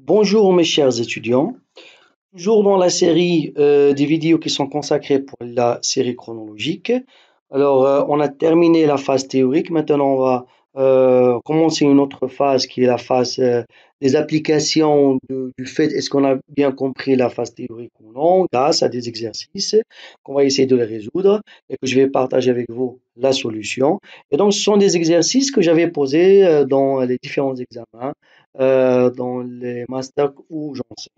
Bonjour mes chers étudiants, toujours dans la série des vidéos qui sont consacrées pour la série chronologique. Alors, on a terminé la phase théorique, maintenant on va commencer une autre phase qui est la phase des applications du fait est-ce qu'on a bien compris la phase théorique ou non, grâce à des exercices qu'on va essayer de les résoudre et que je vais partager avec vous la solution. Et donc, ce sont des exercices que j'avais posés dans les différents examens, dans les masters où j'enseigne.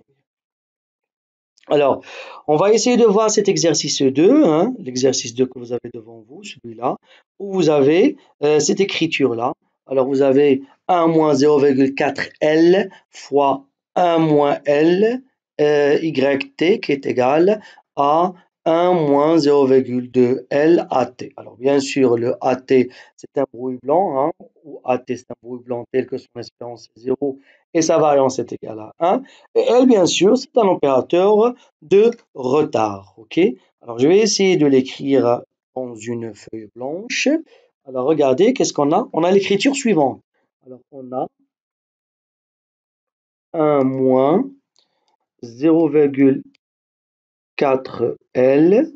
Alors, on va essayer de voir cet exercice 2, hein, l'exercice 2 que vous avez devant vous, celui-là, où vous avez cette écriture-là. Alors, vous avez 1 moins 0,4L fois 1 moins L YT qui est égal à 1 moins 0,2 L AT. Alors, bien sûr, le AT, c'est un bruit blanc, hein, ou AT, c'est un bruit blanc tel que son espérance est 0 et sa variance est égale à 1. Et L, bien sûr, c'est un opérateur de retard. OK? Alors, je vais essayer de l'écrire dans une feuille blanche. Alors, regardez, qu'est-ce qu'on a? On a l'écriture suivante. Alors, on a 1 moins 0,4L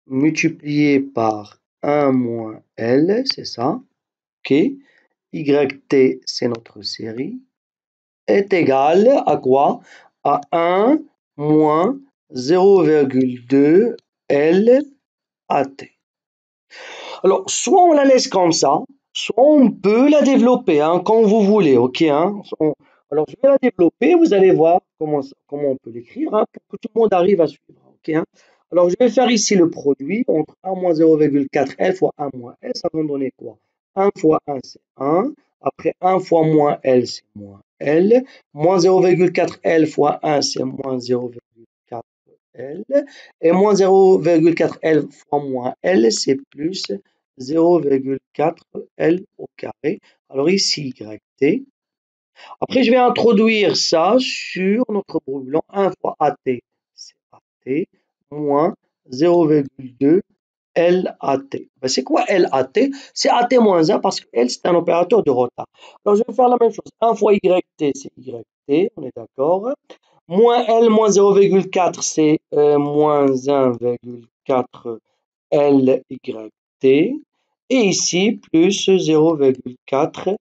multiplié par 1 moins L, c'est ça. OK? YT, c'est notre série, est égal à quoi? À 1 moins 0,2 L AT. Alors, soit on la laisse comme ça, soit on peut la développer, hein, quand vous voulez, ok, hein. Alors, je vais la développer, vous allez voir comment on peut l'écrire, hein, pour que tout le monde arrive à suivre, ok, hein. Alors, je vais faire ici le produit entre 1 moins 0,4L fois 1 moins L, ça va me donner quoi? 1 fois 1, c'est 1. Après, 1 fois moins L, c'est moins L. Moins 0,4L fois 1, c'est moins 0,4L. Et moins 0,4L fois moins L, c'est plus 0,4L au carré. Alors ici, YT. Après, je vais introduire ça sur notre bruit blanc. 1 fois AT, c'est AT, moins 0,2 LAT. Ben, c'est quoi LAT? C'est AT moins 1 parce que L, c'est un opérateur de retard. Alors, je vais faire la même chose. 1 fois YT, c'est YT, on est d'accord. Moins L moins 0,4, c'est moins 1,4 LYT. Et ici, plus 0,4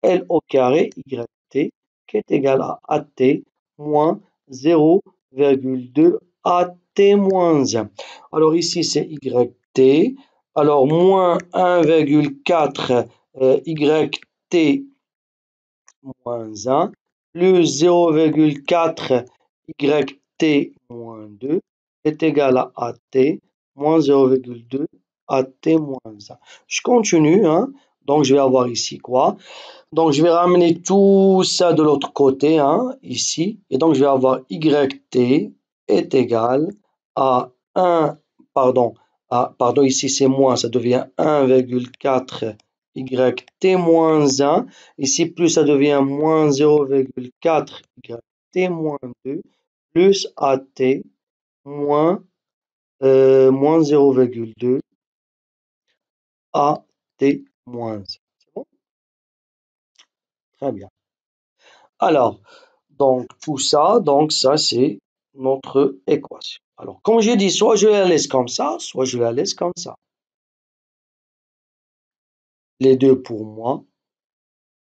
L au carré YT, qui est égal à AT moins 0,2 AT moins 1. Alors ici, c'est YT. Alors, moins 1,4 YT moins 1 plus 0,4 YT moins 2 est égal à AT moins 0,2 AT moins 1. Je continue, hein. Donc, je vais avoir ici quoi? Donc, je vais ramener tout ça de l'autre côté, hein, ici. Et donc, je vais avoir YT est égal à 1, pardon, ici c'est moins, ça devient 1,4 YT moins 1. Ici, plus, ça devient moins 0,4 YT moins 2 plus AT moins 0,2 AT moins 1. C'est bon? Très bien. Alors, donc tout ça, donc ça c'est notre équation. Alors, comme j'ai dit, soit je la laisse comme ça, soit je la laisse comme ça. Les deux pour moi,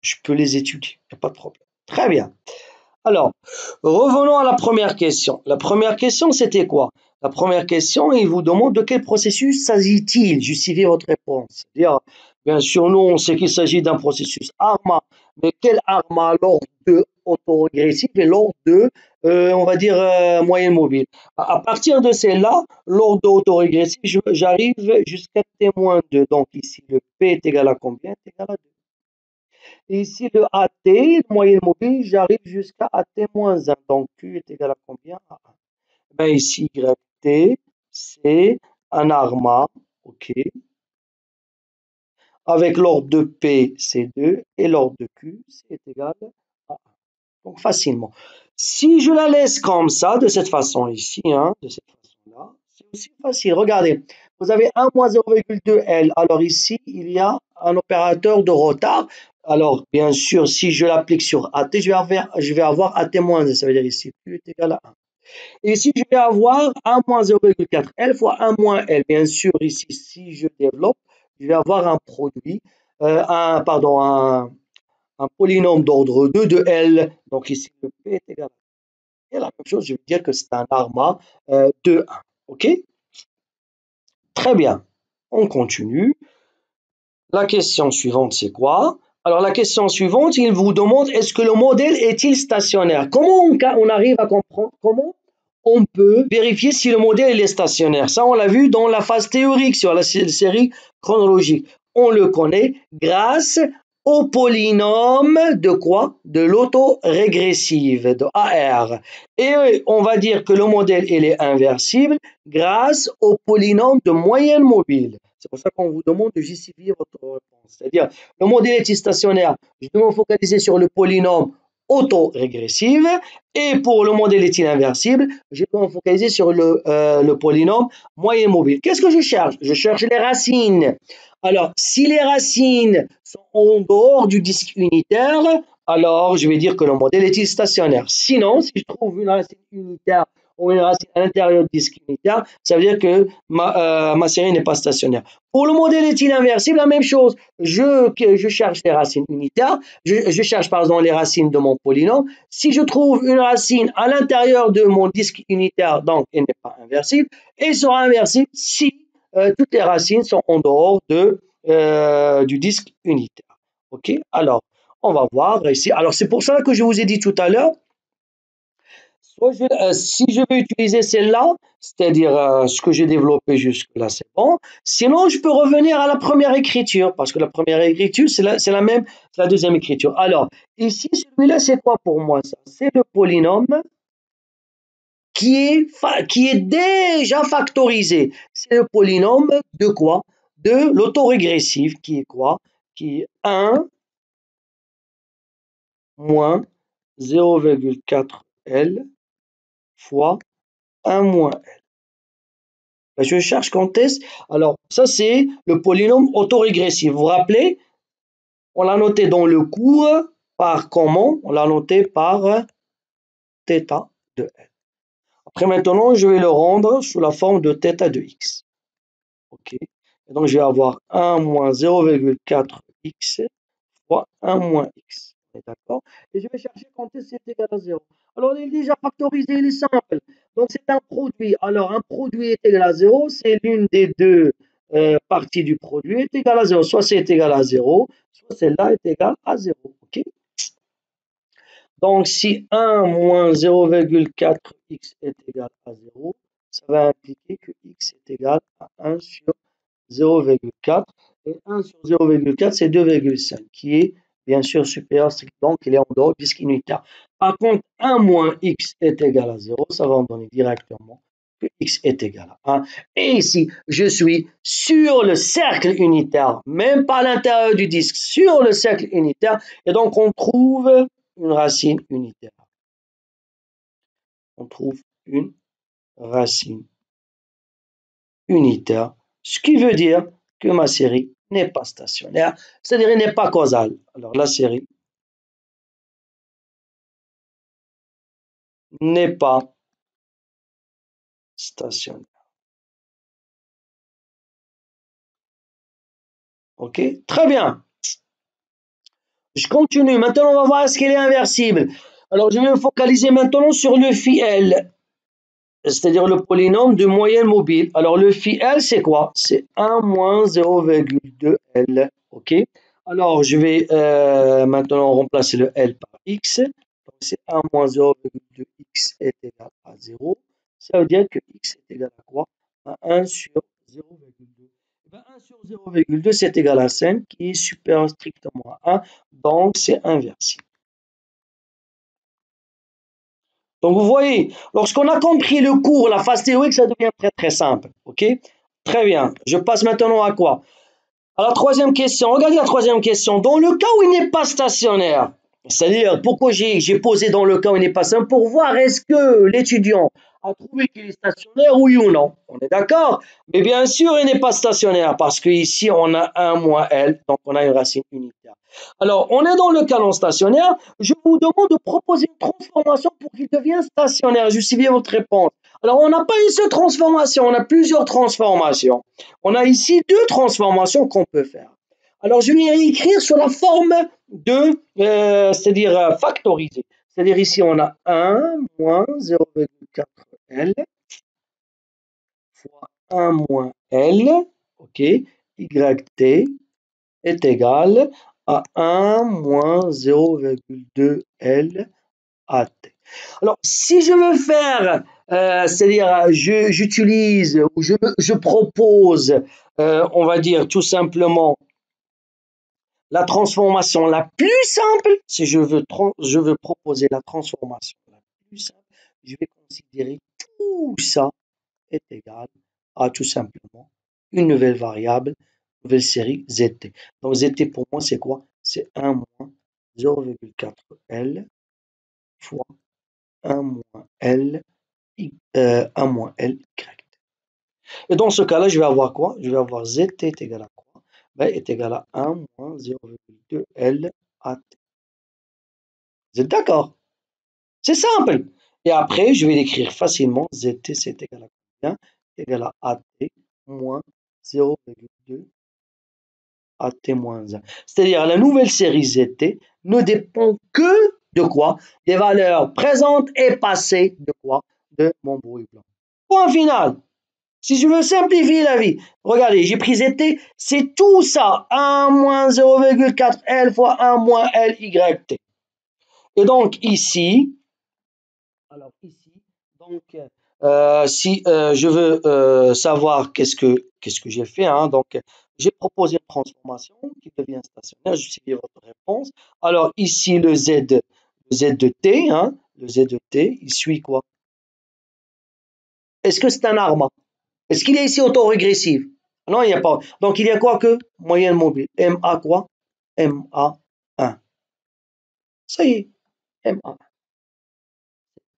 je peux les étudier, il n'y a pas de problème. Très bien. Alors, revenons à la première question. La première question, c'était quoi? La première question, il vous demande de quel processus s'agit-il? Justifiez votre réponse. C'est-à-dire, bien sûr, nous, on sait qu'il s'agit d'un processus ARMA, mais quel ARMA? L'ordre de autorégressif et l'ordre de, on va dire, moyenne mobile. À partir de celle-là, l'ordre de autorégressif, j'arrive jusqu'à T-2. Donc ici, le P est égal à combien? Est égal à 2. Et ici, le AT, le moyenne mobile, j'arrive jusqu'à AT-1. Donc, Q est égal à combien? À 1. Ben, ici, YT, c'est un ARMA, OK, avec l'ordre de P, c'est 2, et l'ordre de Q, c'est égal à 1. Donc, facilement. Si je la laisse comme ça, de cette façon ici, hein, de cette façon-là, c'est aussi facile. Regardez, vous avez 1 moins 0,2L. Alors ici, il y a un opérateur de retard. Alors, bien sûr, si je l'applique sur AT, je vais avoir AT moins 2. Ça veut dire ici, Q est égal à 1. Et ici, je vais avoir 1 moins 0,4L fois 1 moins L. Bien sûr, ici, si je développe, je vais avoir un produit, un polynôme d'ordre 2 de L. Donc ici, le P est égal à 1. Et la même chose, je vais dire que c'est un arma de 1. OK? Très bien. On continue. La question suivante, c'est quoi? Alors, la question suivante, il vous demande, est-ce que le modèle est-il stationnaire? Comment on arrive à comprendre? Comment on peut vérifier si le modèle est stationnaire? Ça, on l'a vu dans la phase théorique sur la série chronologique. On le connaît grâce au polynôme de quoi? De l'autorégressive, de AR. Et on va dire que le modèle, il est inversible grâce au polynôme de moyenne mobile. C'est pour ça qu'on vous demande de justifier votre réponse. C'est-à-dire, le modèle est stationnaire. Je dois me focaliser sur le polynôme autorégressif. Et pour le modèle est-il inversible, je dois me focaliser sur le polynôme moyen mobile. Qu'est-ce que je cherche? Je cherche les racines. Alors, si les racines sont en dehors du disque unitaire, alors je vais dire que le modèle est stationnaire. Sinon, si je trouve une racine unitaire ou une racine à l'intérieur du disque unitaire, ça veut dire que ma série n'est pas stationnaire. Pour le modèle est-il inversible, la même chose. Je cherche les racines unitaires, je cherche par exemple les racines de mon polynôme. Si je trouve une racine à l'intérieur de mon disque unitaire, donc elle n'est pas inversible, elle sera inversible si toutes les racines sont en dehors du disque unitaire. OK? Alors, on va voir ici. Alors, c'est pour ça que je vous ai dit tout à l'heure, si je veux utiliser celle-là, c'est-à-dire ce que j'ai développé jusque-là, c'est bon. Sinon, je peux revenir à la première écriture, parce que la première écriture, c'est la deuxième écriture. Alors, ici, celui-là, c'est quoi pour moi ça? C'est le polynôme qui est déjà factorisé. C'est le polynôme de quoi? De l'autorégressif, qui est quoi? Qui est 1 moins 0,4L fois 1 moins L. Ben, je cherche quand est-ce. Alors, ça, c'est le polynôme autorégressif. Vous vous rappelez? On l'a noté dans le cours par comment? On l'a noté par θ de L. Après, maintenant, je vais le rendre sous la forme de θ de x. OK. Et donc, je vais avoir 1 moins 0,4x fois 1 moins x. D'accord? Et je vais chercher quand c'est égal à 0. Alors, il est déjà factorisé, il est simple. Donc, c'est un produit. Alors, un produit est égal à 0, c'est l'une des deux parties du produit est égal à 0. Soit c'est égal à 0, soit celle-là est égale à 0. OK? Donc, si 1 moins 0,4x est égal à 0, ça va impliquer que x est égal à 1 sur 0,4. Et 1 sur 0,4, c'est 2,5, qui est bien sûr supérieur, donc il est en dehors du disque unitaire. Par contre, 1 moins x est égal à 0, ça va me donner directement que x est égal à 1. Et ici, je suis sur le cercle unitaire, même pas à l'intérieur du disque, sur le cercle unitaire. Et donc, on trouve une racine unitaire. On trouve une racine unitaire, ce qui veut dire que ma série n'est pas stationnaire, c'est-à-dire elle n'est pas causale. Alors la série n'est pas stationnaire. OK? Très bien. Je continue. Maintenant, on va voir est-ce qu'elle est inversible. Alors, je vais me focaliser maintenant sur le phi L, c'est-à-dire le polynôme de moyenne mobile. Alors, le phi L, c'est quoi? C'est 1 moins 0,2L. OK? Alors, je vais maintenant remplacer le L par X. Donc, c'est 1 moins 0,2X est égal à 0. Ça veut dire que X est égal à quoi? À 1 sur 0,2. 1 sur 0,2, c'est égal à 5, qui est supérieur strictement à 1. Donc, c'est inversible. Donc, vous voyez, lorsqu'on a compris le cours, la phase théorique, ça devient très, très simple. OK? Très bien. Je passe maintenant à quoi? À la troisième question. Regardez la troisième question. Dans le cas où il n'est pas stationnaire, c'est-à-dire, pourquoi j'ai posé dans le cas où il n'est pas stationnaire? Pour voir est-ce que l'étudiant à trouver qu'il est stationnaire, oui ou non. On est d'accord? Mais bien sûr, il n'est pas stationnaire parce qu'ici, on a 1 moins L, donc on a une racine unitaire. Alors, on est dans le cas non stationnaire. Je vous demande de proposer une transformation pour qu'il devienne stationnaire. Justifiez votre réponse. Alors, on n'a pas une seule transformation, on a plusieurs transformations. On a ici deux transformations qu'on peut faire. Alors, je vais écrire sur la forme de, c'est-à-dire factorisée. C'est-à-dire ici, on a 1 moins 0,4L fois 1 moins L, ok, YT est égal à 1 moins 0,2L AT. Alors, si je veux faire, c'est-à-dire j'utilise ou je propose, on va dire tout simplement la transformation la plus simple, si je veux proposer la transformation la plus simple, je vais considérer tout ça est égal à tout simplement une nouvelle variable, nouvelle série ZT. Donc ZT pour moi c'est quoi? C'est 1 moins 0,4L fois 1 moins L, 1 moins L Y. Et dans ce cas-là, je vais avoir quoi? Je vais avoir ZT est égal à quoi? Ben, est égal à 1 moins 0,2L AT. Vous êtes d'accord? C'est simple. Et après, je vais l'écrire facilement. ZT, c'est égal à combien? C'est égal à AT moins 0,2 AT moins 1. C'est-à-dire la nouvelle série ZT ne dépend que de quoi? Des valeurs présentes et passées de quoi? De mon bruit blanc. Point final. Si je veux simplifier la vie, regardez, j'ai pris ZT, c'est tout ça. 1 moins 0,4L fois 1 moins LYT. Et donc ici, alors ici, donc si je veux savoir qu'est-ce que j'ai fait, hein, donc j'ai proposé une transformation qui devient stationnaire, je suis votre réponse. Alors ici le Z de T, hein, le Z de T, il suit quoi? Est-ce que c'est un arbre? Est-ce qu'il est ici autorégressif? Non, il n'y a pas. Donc il y a quoi que moyenne mobile? MA quoi? MA 1. Ça y est, MA 1.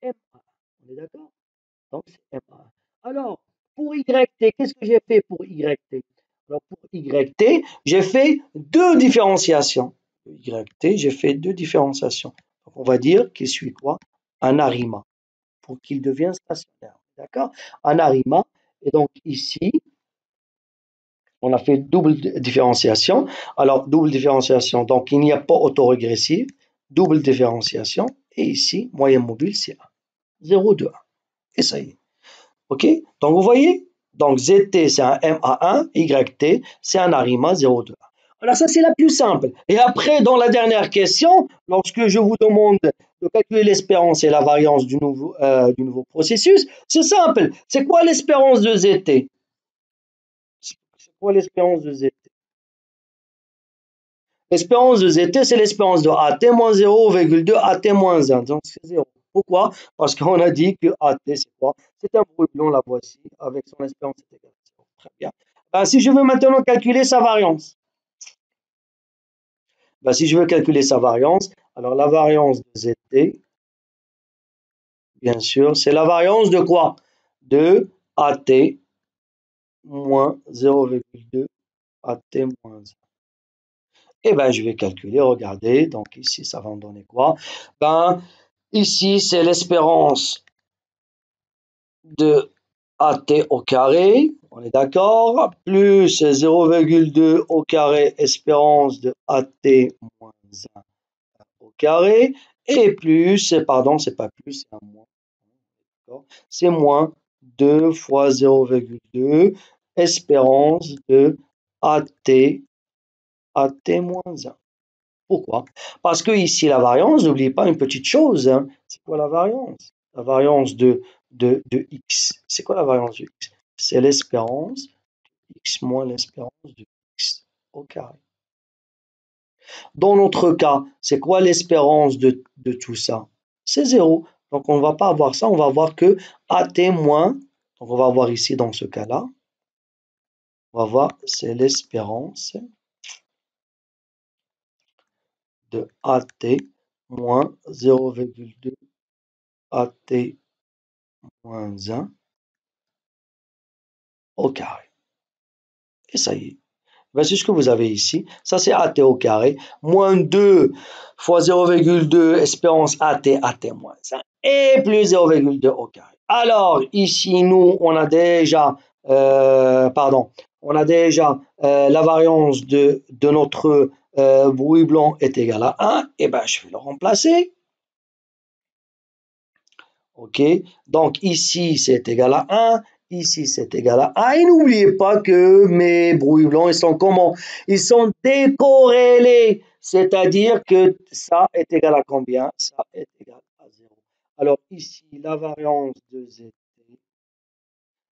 MA 1. On est d'accord? Donc, c'est MA1. Alors, pour YT, qu'est-ce que j'ai fait pour YT? Alors, pour YT, j'ai fait deux différenciations. YT, j'ai fait deux différenciations. Donc, on va dire qu'il suit quoi? Un arima, pour qu'il devienne stationnaire. D'accord? Un arima. Et donc, ici, on a fait double différenciation. Alors, double différenciation, donc il n'y a pas autorégressif. Double différenciation. Et ici, moyenne mobile, c'est 1. 0, 2, 1. Et ça y est. OK? Donc, vous voyez? Donc, ZT, c'est un MA1, YT, c'est un ARIMA 0,2. Alors, ça, c'est la plus simple. Et après, dans la dernière question, lorsque je vous demande de calculer l'espérance et la variance du nouveau processus, c'est simple. C'est quoi l'espérance de ZT? C'est quoi l'espérance de ZT? L'espérance de ZT, c'est l'espérance de AT moins 0,2 AT moins 1. Donc, c'est 0. Pourquoi? Parce qu'on a dit que AT, c'est quoi? C'est un bruit blanc, la voici, avec son espérance égale à 0. Très bien. Ben, si je veux maintenant calculer sa variance, ben, si je veux calculer sa variance, alors la variance de ZT, bien sûr, c'est la variance de quoi? De AT moins 0,2 AT moins 1. Et ben, je vais calculer, regardez, donc ici, ça va me donner quoi? Ben, ici, c'est l'espérance de AT au carré, on est d'accord, plus 0,2 au carré, espérance de AT moins 1 au carré, et plus, pardon, c'est pas plus, c'est un moins, c'est moins 2 fois 0,2, espérance de AT moins 1. Pourquoi? Parce que ici, la variance, n'oubliez pas une petite chose, hein. C'est quoi la variance? La variance de x. C'est quoi la variance de x? C'est l'espérance x moins l'espérance de x au carré. Dans notre cas, c'est quoi l'espérance de tout ça? C'est 0. Donc, on ne va pas avoir ça, on va avoir que AT moins. Donc, on va avoir ici, dans ce cas-là, on va voir, c'est l'espérance de AT moins 0,2 AT moins 1 au carré. Et ça y est. Ben, c'est ce que vous avez ici. Ça, c'est AT au carré. Moins 2 fois 0,2 espérance AT moins 1. Et plus 0,2 au carré. Alors, ici, nous, on a déjà, la variance de notre bruit blanc est égale à 1. Et ben, je vais le remplacer. OK? Donc, ici, c'est égal à 1. Ici, c'est égal à 1. Et n'oubliez pas que mes bruits blancs, ils sont comment? Ils sont décorrélés. C'est-à-dire que ça est égal à combien? Ça est égal à 0. Alors, ici, la variance de ZT,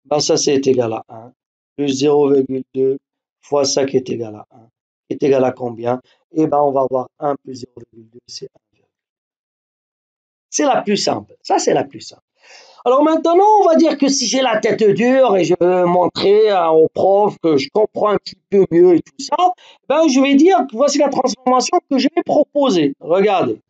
ben ça, c'est égal à 1. Plus 0,2 fois ça qui est égal à 1. Est égal à combien? Et ben, on va avoir 1 plus 0,2, c'est 1. C'est la plus simple. Ça, c'est la plus simple. Alors maintenant, on va dire que si j'ai la tête dure et je veux montrer au prof que je comprends un petit peu mieux et tout ça, ben je vais dire que voici la transformation que je vais proposer. Regardez.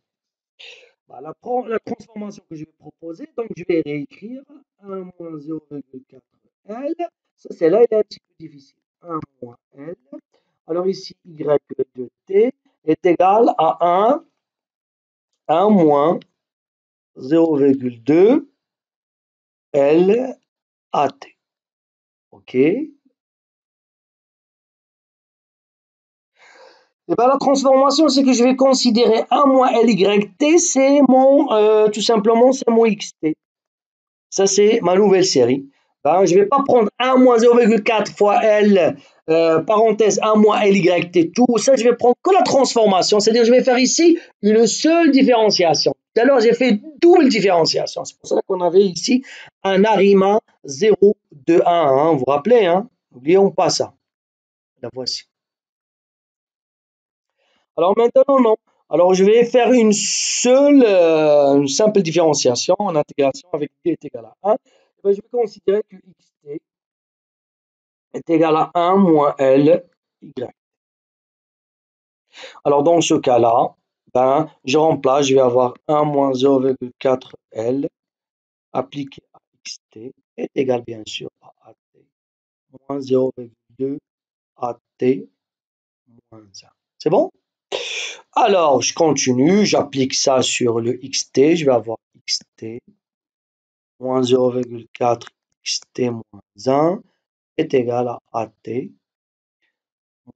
Ben, la transformation que je vais proposer, donc je vais réécrire 1 moins 0,4L. Ça, c'est là, il est un petit peu difficile. 1 moins L. Alors ici, Y de T est égal à 1 moins 0,2 L AT. OK? Et ben, la transformation, c'est que je vais considérer 1 moins LYT, c'est tout simplement, c'est mon XT. Ça, c'est ma nouvelle série. Ben, je ne vais pas prendre 1 moins 0,4 fois L, parenthèse 1 moins LYT, tout ça, je vais prendre que la transformation. C'est-à-dire, je vais faire ici une seule différenciation. Tout à l'heure, j'ai fait double différenciation. C'est pour ça qu'on avait ici un arima 0, 2, 1, 1. Vous vous rappelez, hein? N'oublions pas ça. La voici. Alors maintenant, non. Alors je vais faire une simple différenciation en intégration avec t est égal à 1. Et bien, je vais considérer que xt est égal à 1 moins L, y. Alors dans ce cas-là, ben, je remplace, je vais avoir 1 moins 0,4 L appliqué à xt est égal bien sûr à at moins 0,2 at moins 1. C'est bon? Alors, je continue, j'applique ça sur le xt, je vais avoir xt moins 0,4 xt moins 1 est égal à at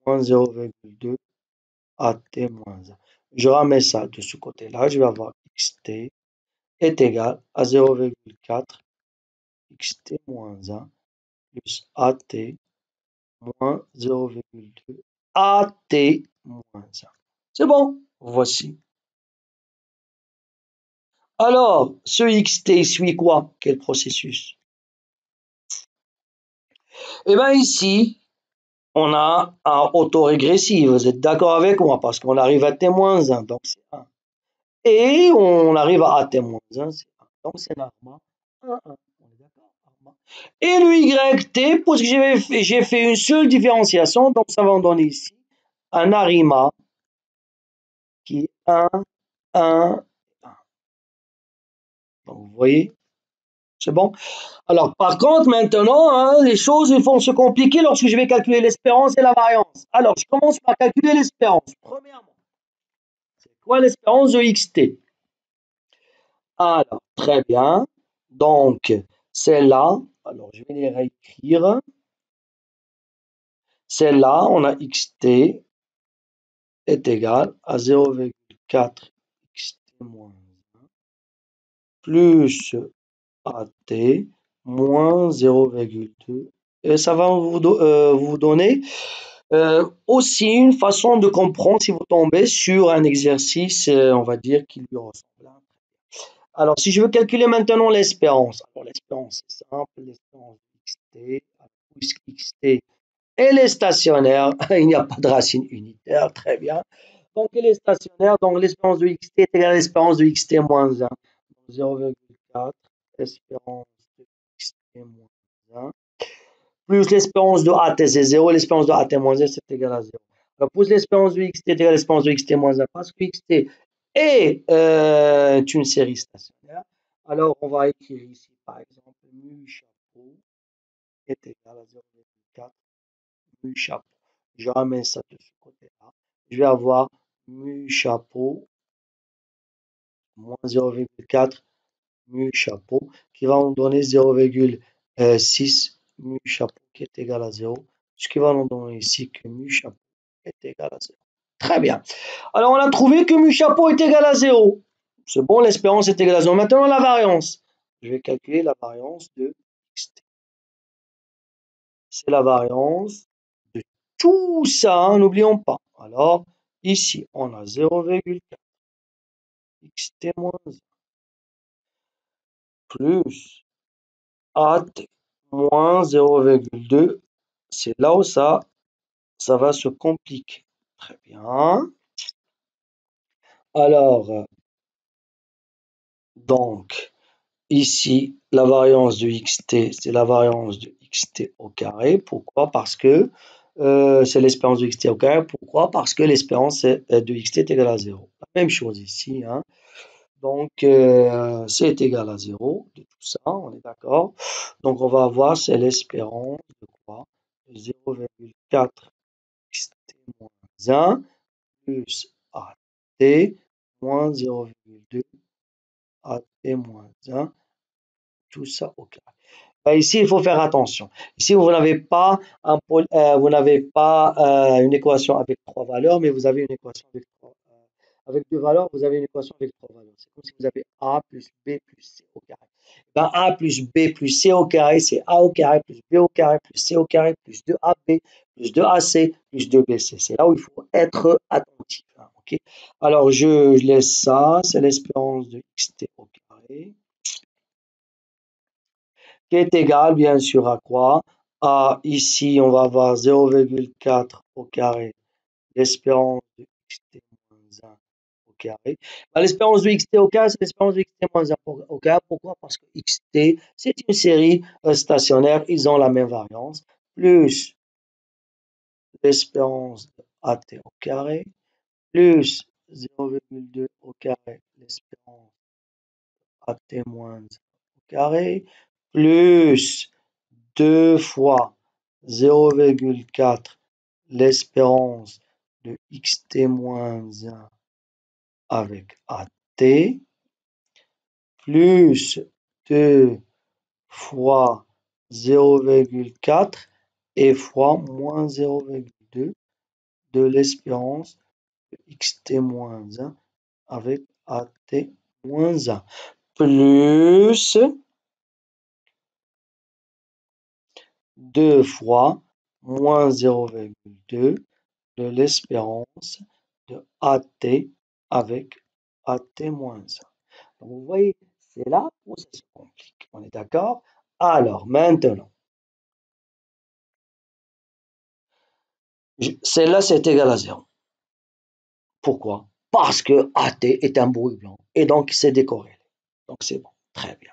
moins 0,2 at moins 1. Je ramène ça de ce côté-là, je vais avoir xt est égal à 0,4 xt moins 1 plus at moins 0,2 at moins 1. C'est bon, voici. Alors, ce xt suit quoi? Quel processus? Eh bien ici, on a un autorégressif. Vous êtes d'accord avec moi? Parce qu'on arrive à t-1, donc c'est 1. Et on arrive à t-1, c'est 1. Donc c'est normal. 1, 1. On est d'accord? Et le YT, parce que j'ai fait une seule différenciation, donc ça va me donner ici un arima qui est 1, 1, 1. Donc vous voyez, c'est bon? Alors, par contre, maintenant, hein, les choses vont se compliquer lorsque je vais calculer l'espérance et la variance. Alors, je commence par calculer l'espérance. Premièrement, c'est quoi l'espérance de xt? Alors, très bien. Donc, celle-là, alors je vais les réécrire. Celle-là, on a xt est égal à 0,4 xt moins 1 plus at moins 0,2. Et ça va vous donner aussi une façon de comprendre si vous tombez sur un exercice, on va dire, qui lui ressemble. Alors, si je veux calculer maintenant l'espérance, alors l'espérance c'est simple, l'espérance xt, puisque xt elle est stationnaire, il n'y a pas de racine unitaire, très bien. Donc, elle est stationnaire, donc l'espérance de xt est égale à l'espérance de xt moins 1. 0,4, espérance de xt moins 1, plus l'espérance de at, c'est 0, l'espérance de at moins 1, c'est égal à 0. Alors, plus l'espérance de xt est égale à l'espérance de xt moins 1, parce que xt est une série stationnaire. Alors, on va écrire ici par exemple, mu chapeau est égal à 0,4 mu chapeau. Je ramène ça de ce côté-là. Je vais avoir mu chapeau moins 0,4 mu chapeau qui va nous donner 0,6 mu chapeau qui est égal à 0. Ce qui va nous donner ici que mu chapeau est égal à 0. Très bien. Alors on a trouvé que mu chapeau est égal à 0. C'est bon, l'espérance est égale à 0. Maintenant la variance. Je vais calculer la variance de xt. C'est la variance de tout ça, hein, n'oublions pas. Alors, ici, on a 0,4 xt moins 1 plus at moins 0,2. C'est là où ça va se compliquer. Très bien. Alors, donc, ici, la variance de xt, c'est la variance de xt au carré. Pourquoi? Parce que c'est l'espérance de xt au carré. Pourquoi? Parce que l'espérance de xt est égale à 0. La même chose ici, hein. Donc, c'est égal à 0 de tout ça, on est d'accord. Donc, on va avoir, c'est l'espérance de quoi? 0,4 xt moins 1 plus at moins 0,2 at moins 1, tout ça au carré. Ici, il faut faire attention. Ici, vous n'avez pas, une équation avec trois valeurs, mais vous avez une équation avec deux valeurs, vous avez une équation avec trois valeurs. C'est comme si vous avez A plus B plus C au carré. Ben, A plus B plus C au carré, c'est A au carré plus B au carré plus C au carré plus 2AB plus 2AC plus 2BC. C'est là où il faut être attentif, hein, okay? Alors, je laisse ça, c'est l'espérance de xt au carré, qui est égal, bien sûr, à quoi? À, ici, on va avoir 0,4 au carré, l'espérance de xt moins 1 au carré. Bah, l'espérance de xt au carré, c'est l'espérance de xt moins 1 au carré. Pourquoi? Parce que xt, c'est une série stationnaire, ils ont la même variance, plus l'espérance de at au carré, plus 0,2 au carré, l'espérance at moins 1 au carré, plus 2 fois 0,4 l'espérance de xt moins 1 avec at, plus 2 fois 0,4 et fois moins 0,2 de l'espérance de xt moins 1 avec at moins 1, plus 2 fois moins 0,2 de l'espérance de at avec at moins 1. Donc, vous voyez, c'est là où ça se complique. On est d'accord? Alors, maintenant, celle-là, c'est égal à 0. Pourquoi? Parce que at est un bruit blanc et donc c'est décorrélé. Donc, c'est bon. Très bien.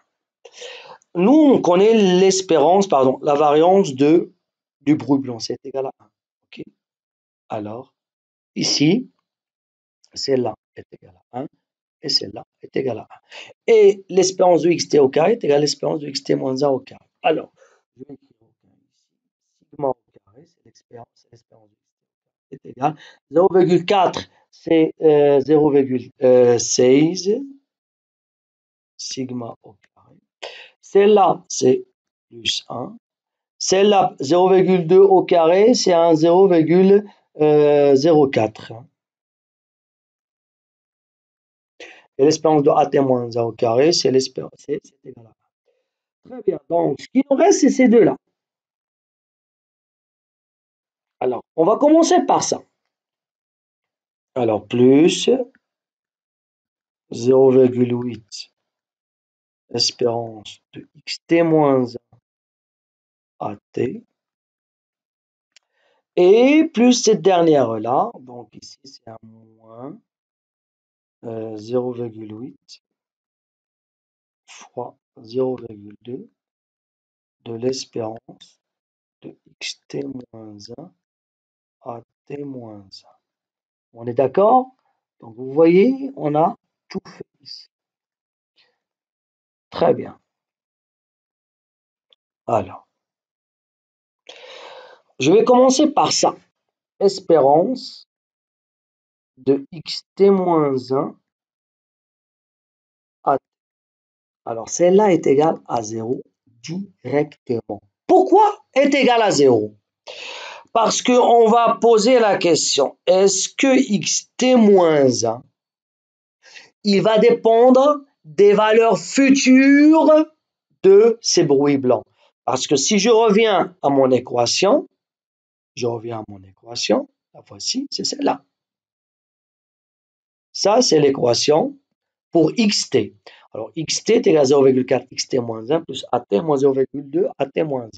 Nous, on connaît l'espérance, pardon, la variance du bruit blanc. C'est égal à 1. OK? Alors, ici, celle-là est égale à 1 et celle-là est égale à 1. Et l'espérance de xt au carré est égale à l'espérance de xt moins 1 au carré. Alors, je vais écrire au carré ici. Sigma au carré, c'est l'espérance de xt au carré, est égale. 0,4, c'est 0,16 sigma au carré. Celle-là, c'est plus 1. Celle-là, 0,2 au carré, c'est un 0,04. Et l'espérance de at moins 1 au carré, c'est l'espérance, c'est égal à 1. Très bien. Donc, ce qui nous reste, c'est ces deux-là. Alors, on va commencer par ça. Alors, plus 0,8 espérance de xt moins 1 at et plus cette dernière-là, donc ici c'est un moins 0,8 fois 0,2 de l'espérance de xt moins 1 à t moins 1. On est d'accord? Donc vous voyez, on a tout fait ici. Très bien. Alors, je vais commencer par ça. Espérance de xt-1 à t. Alors, celle-là est égale à 0 directement. Pourquoi est égal à 0? Parce qu'on va poser la question, est-ce que xt-1, il va dépendre des valeurs futures de ces bruits blancs? Parce que si je reviens à mon équation, la voici, c'est celle-là. Ça, c'est l'équation pour xt. Alors, xt est égal à 0,4 xt-1 plus at moins 0,2 at-1.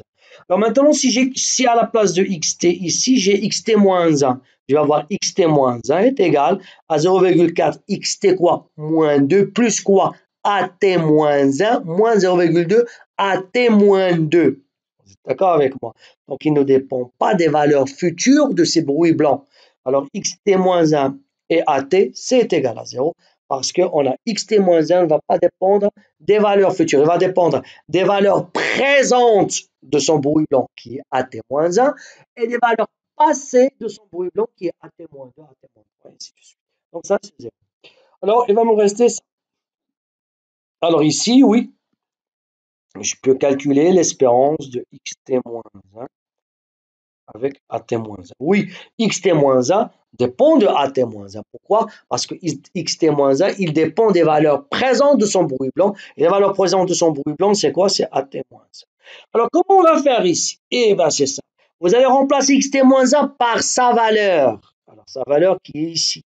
Alors maintenant, si à la place de xt, ici, j'ai xt-1, je vais avoir xt-1 est égal à 0,4 xt quoi? Moins 2 plus quoi? At-1 moins 0,2 at-2. Vous êtes d'accord avec moi? Donc, il ne dépend pas des valeurs futures de ces bruits blancs. Alors, xt-1 et at, c'est égal à 0 parce qu'on a xt-1 ne va pas dépendre des valeurs futures. Il va dépendre des valeurs présentes de son bruit blanc qui est at-1 et des valeurs passées de son bruit blanc qui est at-2, at-3, et ainsi de suite. Donc, ça, c'est 0. Alors, il va me rester ça. Alors, ici, oui, je peux calculer l'espérance de xt-1 avec at-1. Oui, xt-1 dépend de at-1. Pourquoi? Parce que xt-1, il dépend des valeurs présentes de son bruit blanc. Et les valeurs présentes de son bruit blanc, c'est quoi? C'est at-. Alors, comment on va faire ici? Eh bien, c'est ça. Vous allez remplacer xt-1 par sa valeur. Alors, sa valeur qui est ici.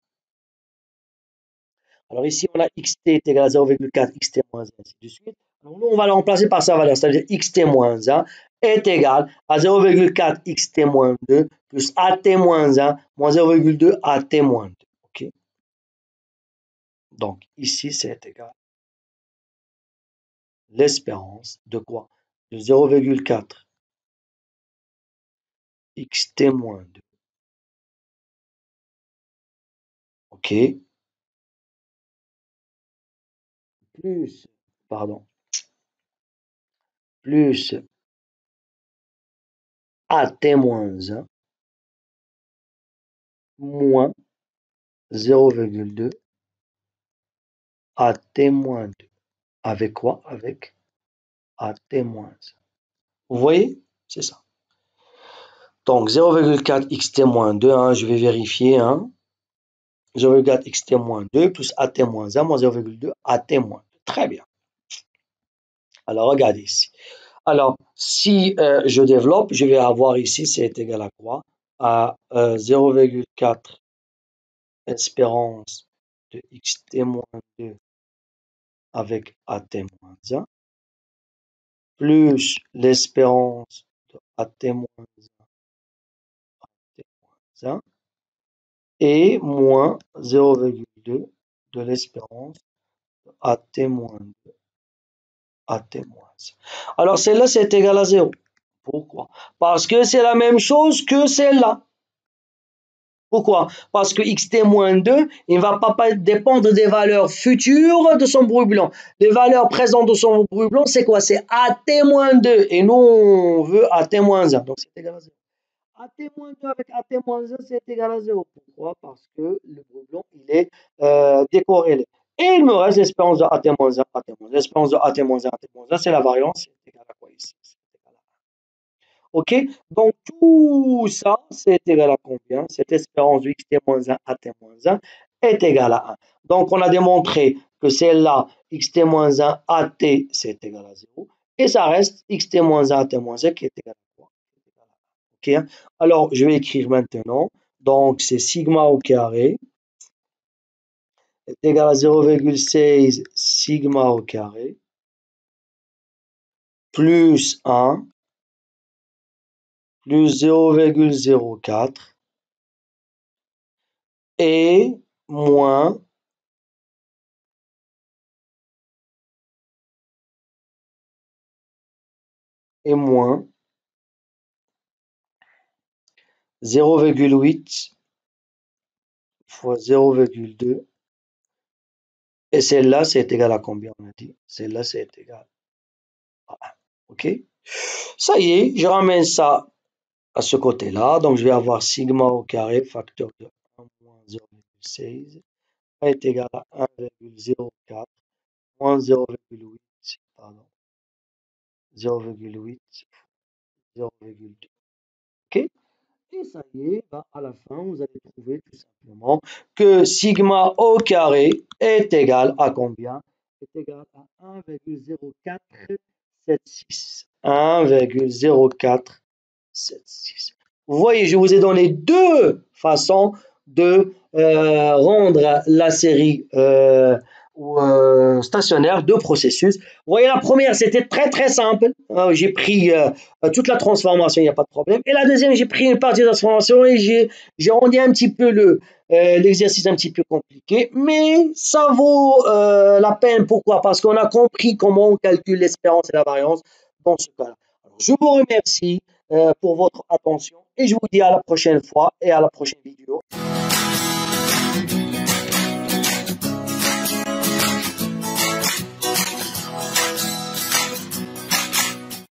Alors ici, on a xt est égal à 0,4 xt-1, ainsi de suite. Alors nous, on va le remplacer par sa valeur, c'est-à-dire xt-1 est égal à 0,4 xt-2 plus at-1 moins 0,2 at-2. OK? Donc ici, c'est égal à l'espérance de quoi? De 0,4 xt-2. OK? Plus, pardon, plus at-1 moins 0,2 at-2. Avec quoi? Avec at-. Vous voyez? C'est ça. Donc 0,4 xt-2, hein, je vais vérifier. Hein, 0,4 xt-2 plus at-1 moins 0,2 at-. Très bien. Alors regardez ici. Alors si je développe, je vais avoir ici, c'est égal à quoi? À 0,4 espérance de xt-2 avec at-1 plus l'espérance de at-1 et moins 0,2 de l'espérance at-2. Alors celle-là, c'est égal à 0. Pourquoi? Parce que c'est la même chose que celle-là. Pourquoi? Parce que xt-2, il ne va pas dépendre des valeurs futures de son bruit blanc. Les valeurs présentes de son bruit blanc, c'est quoi? C'est at-2. Et nous, on veut at-1. Donc c'est égal à 0. at-2 avec at-1, c'est égal à 0. Pourquoi? Parce que le bruit blanc, il est décorrélé. Et il me reste l'espérance de at-1, at-1. L'espérance de at-1, at-1, c'est la variance. C'est égal à quoi ici? OK? Donc, tout ça, c'est égal à combien? Cette espérance de xt-1, at-1 est égale à 1. Donc, on a démontré que celle-là, xt-1, at, c'est égal à 0. Et ça reste xt-1, at-1 qui est égal à quoi? OK? Alors, je vais écrire maintenant. Donc, c'est sigma au carré est égal à 0,16 sigma au carré plus 1 plus 0,04 et moins et moins 0,8 fois 0,2 et celle-là c'est égal à combien on a dit? Celle-là c'est égal à 1. OK? Ça y est, je ramène ça à ce côté-là. Donc, je vais avoir sigma au carré, facteur de 1 moins 0,16, est égal à 1,04 moins 0,8, pardon, 0,8, 0,2. OK? Et ça y est, bah, à la fin, vous allez trouver tout simplement que sigma au carré est égal à combien? Est égal à 1,0476. 1,0476. Vous voyez, je vous ai donné deux façons de rendre la série stationnaire, deux processus. Vous voyez, la première, c'était très très simple. J'ai pris toute la transformation, il n'y a pas de problème. Et la deuxième, j'ai pris une partie de la transformation et j'ai rendu un petit peu l'exercice un petit peu compliqué, mais ça vaut la peine. Pourquoi? Parce qu'on a compris comment on calcule l'espérance et la variance dans ce cas-là. Je vous remercie pour votre attention et je vous dis à la prochaine fois et à la prochaine vidéo.